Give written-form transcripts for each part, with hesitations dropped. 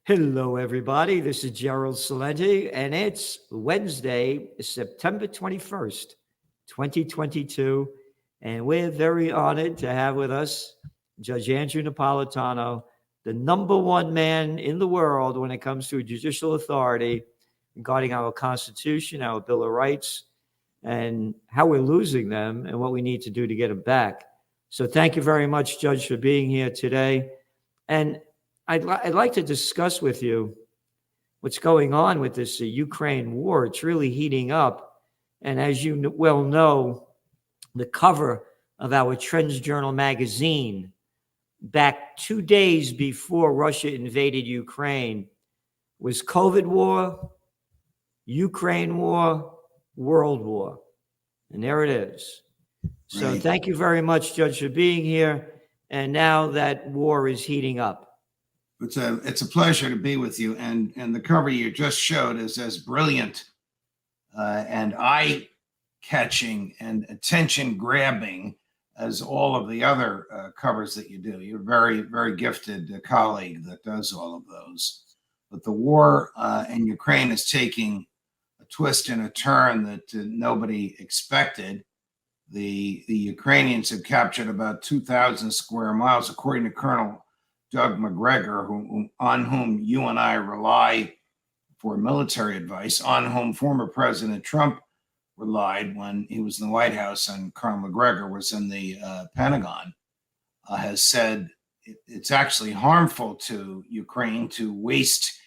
Hello, everybody. This is Gerald Celente, and it's Wednesday, September 21st, 2022. And we're very honored to have with us Judge Andrew Napolitano, the number one man in the world when it comes to judicial authority regarding our Constitution, our Bill of Rights, and how we're losing them and what we need to do to get them back. So thank you very much, Judge, for being here today. And I'd like to discuss with you what's going on with this Ukraine war. It's really heating up. And as you well know, the cover of our Trends Journal magazine back 2 days before Russia invaded Ukraine was COVID war, Ukraine war, world war. And there it is. So Right. Thank you very much, Judge, for being here. And now that war is heating up. It's a pleasure to be with you, and the cover you just showed is as brilliant and eye-catching and attention-grabbing as all of the other covers that you do. You're a very, very gifted colleague that does all of those. But the war in Ukraine is taking a twist and a turn that nobody expected. The Ukrainians have captured about 2,000 square miles, according to Colonel Doug McGregor, on whom you and I rely for military advice, on whom former President Trump relied when he was in the White House and Colonel McGregor was in the Pentagon, has said it's actually harmful to Ukraine to waste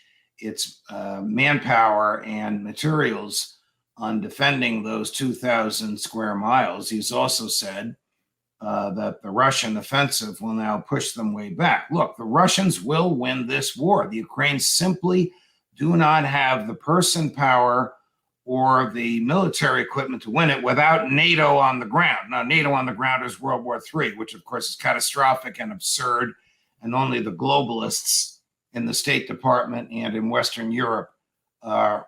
its manpower and materials on defending those 2,000 square miles. He's also said that the Russian offensive will now push them way back. Look, the Russians will win this war. The Ukrainians simply do not have the person power or the military equipment to win it without NATO on the ground. Now, NATO on the ground is World War III, which of course is catastrophic and absurd, and only the globalists in the State Department and in Western Europe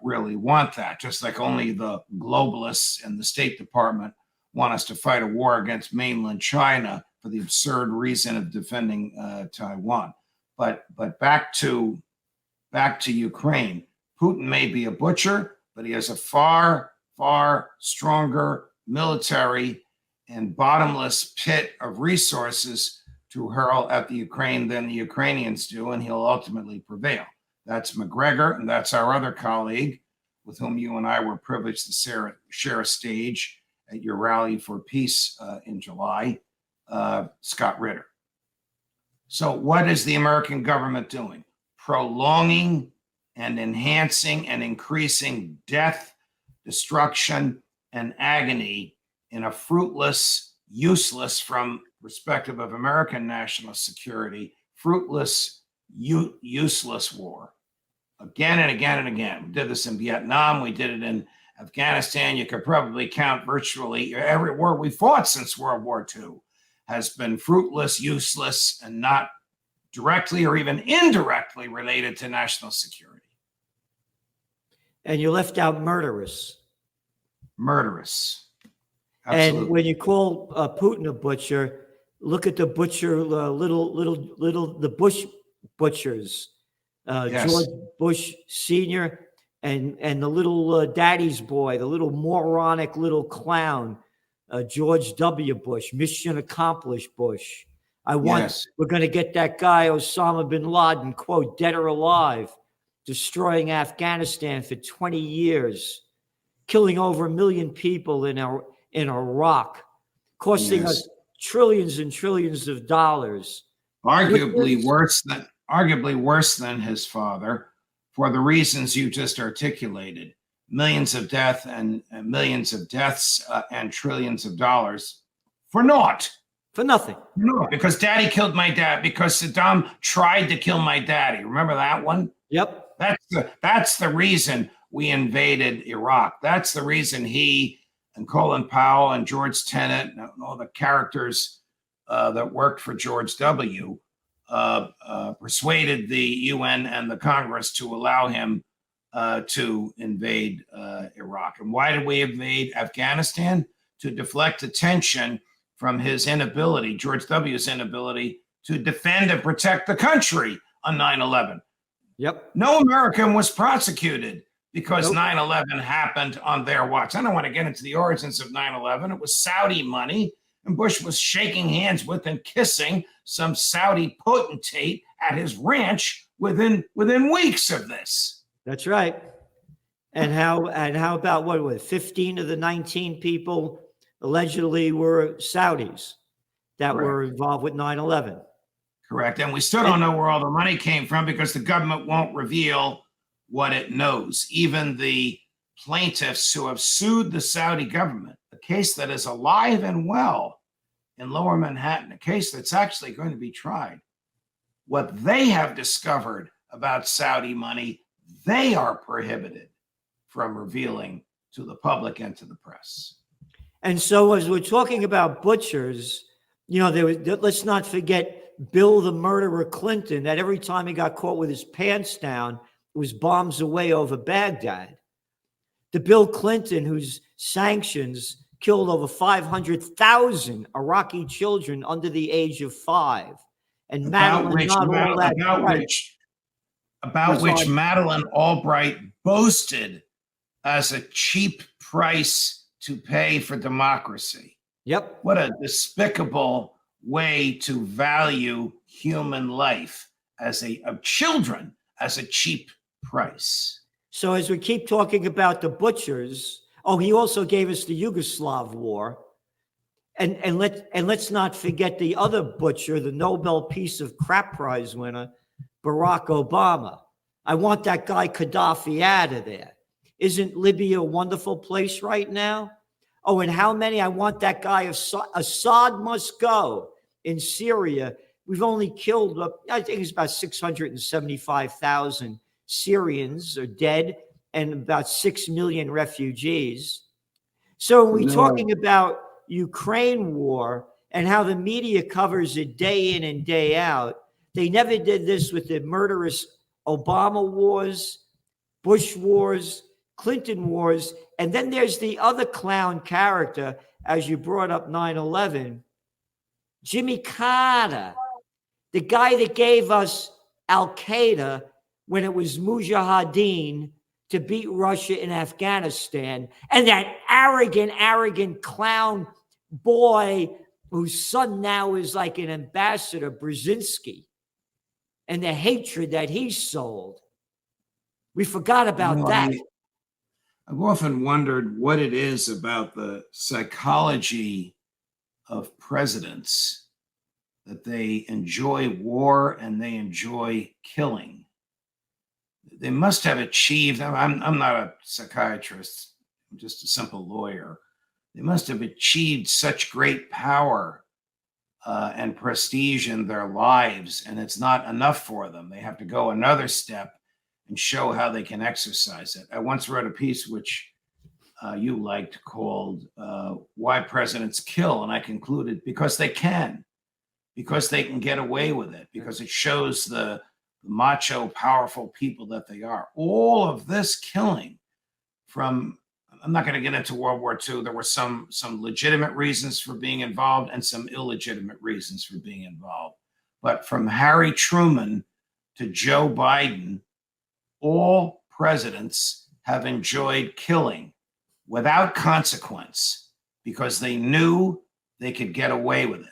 really want that, just like only the globalists in the State Department want us to fight a war against mainland China for the absurd reason of defending Taiwan. But back to Ukraine. Putin may be a butcher, but he has a far, far stronger military and bottomless pit of resources to hurl at the Ukraine than the Ukrainians do, and he'll ultimately prevail. That's McGregor, and that's our other colleague with whom you and I were privileged to share a stage at your rally for peace in July, Scott Ritter. So what is the American government doing? Prolonging and enhancing and increasing death, destruction, and agony in a fruitless, useless, from perspective of American national security, fruitless, useless war. Again and again and again. We did this in Vietnam. We did it in Afghanistan. You could probably count virtually every war we fought since World War II has been fruitless, useless, and not directly or even indirectly related to national security. And you left out murderous. Murderous. Absolutely. And when you call Putin a butcher, look at the butcher, the Bush butchers, Yes. George Bush Sr. and the little daddy's boy, the little moronic little clown, George W. Bush, mission accomplished Bush. We're going to get that guy, Osama bin Laden, quote, dead or alive, destroying Afghanistan for 20 years, killing over 1 million people in Iraq, costing us trillions and trillions of dollars. Arguably worse than his father, for the reasons you just articulated. Millions of deaths and trillions of dollars for naught. For nothing. No, because daddy killed my dad, because Saddam tried to kill my daddy. Remember that one? Yep. That's the reason we invaded Iraq. That's the reason he and Colin Powell and George Tenet and all the characters that worked for George W. Persuaded the UN and the Congress to allow him to invade Iraq. And why did we invade Afghanistan? To deflect attention from his inability, George W.'s inability, to defend and protect the country on 9/11. Yep. No American was prosecuted because Nope. 9/11 happened on their watch. I don't want to get into the origins of 9/11. It was Saudi money, and Bush was shaking hands with and kissing some Saudi potentate at his ranch within weeks of this. That's right. And how about what was 15 of the 19 people allegedly were Saudis that Correct. were involved with 9/11? Correct. And we still don't know where all the money came from because the government won't reveal what it knows. Even the plaintiffs who have sued the Saudi government, a case that is alive and well in Lower Manhattan, a case that's actually going to be tried, what they have discovered about Saudi money, they are prohibited from revealing to the public and to the press. And so, as we're talking about butchers, let's not forget Bill the Murderer Clinton, that every time he got caught with his pants down, it was bombs away over Baghdad. The Bill Clinton whose sanctions killed over 500,000 Iraqi children under the age of 5. And About which Madeleine Albright boasted as a cheap price to pay for democracy. Yep. What a despicable way to value human life of children as a cheap price. So as we keep talking about the butchers, he also gave us the Yugoslav war. And let's not forget the other butcher, the Nobel Peace of Crap Prize winner, Barack Obama. I want that guy Gaddafi out of there. Isn't Libya a wonderful place right now? Oh, and how many? I want that guy Assad must go in Syria. We've only killed, I think it's about 675,000 Syrians are dead and about 6 million refugees. So when we're talking about Ukraine war and how the media covers it day in and day out, they never did this with the murderous Obama wars, Bush wars, Clinton wars. And then there's the other clown character, as you brought up 9/11, Jimmy Carter, the guy that gave us Al-Qaeda when it was Mujahideen to beat Russia in Afghanistan. And that arrogant clown boy whose son now is like an ambassador, Brzezinski, and the hatred that he sold. We forgot about that. I've often wondered what it is about the psychology of presidents that they enjoy war and they enjoy killing. They must have achieved, I'm not a psychiatrist, I'm just a simple lawyer. They must have achieved such great power and prestige in their lives, and it's not enough for them. They have to go another step and show how they can exercise it. I once wrote a piece which you liked called Why Presidents Kill, and I concluded because they can get away with it, because it shows the macho, powerful people that they are. All of this killing from, I'm not going to get into World War II. There were some legitimate reasons for being involved and some illegitimate reasons for being involved. But from Harry Truman to Joe Biden, all presidents have enjoyed killing without consequence because they knew they could get away with it.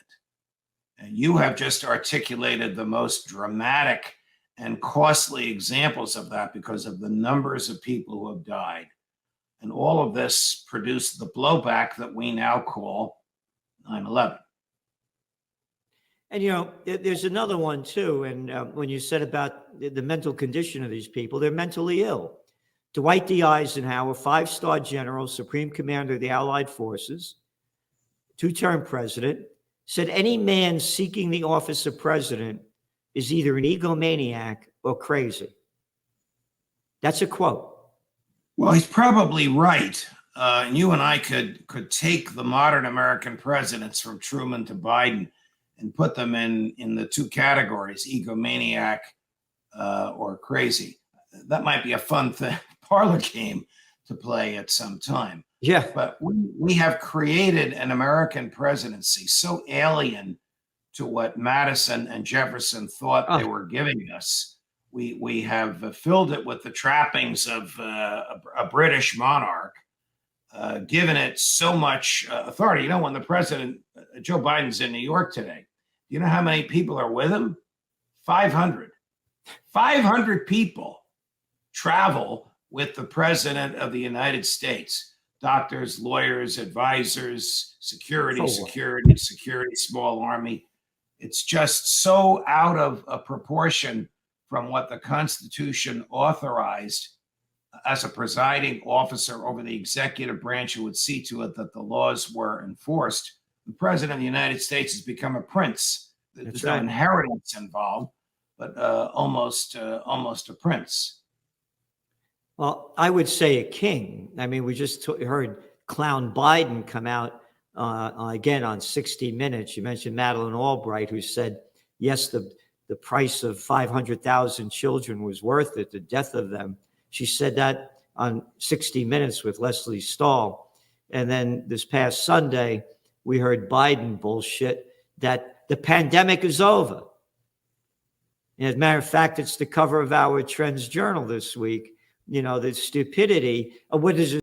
And you have just articulated the most dramatic and costly examples of that because of the numbers of people who have died. And all of this produced the blowback that we now call 9/11. And, there's another one, too. And when you said about the mental condition of these people, they're mentally ill. Dwight D. Eisenhower, 5-star general, supreme commander of the Allied forces, 2-term president, said any man seeking the office of president is either an egomaniac or crazy. That's a quote. Well, he's probably right. And you and I could take the modern American presidents from Truman to Biden and put them in the two categories, egomaniac or crazy. That might be a fun parlor game to play at some time. Yeah. But we have created an American presidency so alien to what Madison and Jefferson thought they were giving us, We have filled it with the trappings of a British monarch, given it so much authority. You know, when the president, Joe Biden's in New York today, you know how many people are with him? 500. 500 people travel with the president of the United States. Doctors, lawyers, advisors, security, small army. It's just so out of proportion from what the Constitution authorized as a presiding officer over the executive branch who would see to it that the laws were enforced. The president of the United States has become a prince. There's no inheritance involved, but almost a prince. Well, I would say a king. I mean, we just heard Clown Biden come out again on 60 Minutes. You mentioned Madeleine Albright, who said, yes, the price of 500,000 children was worth it, the death of them. She said that on 60 Minutes with Leslie Stahl. And then this past Sunday, we heard Biden bullshit that the pandemic is over. And as a matter of fact, it's the cover of our Trends Journal this week. You know, the stupidity of what is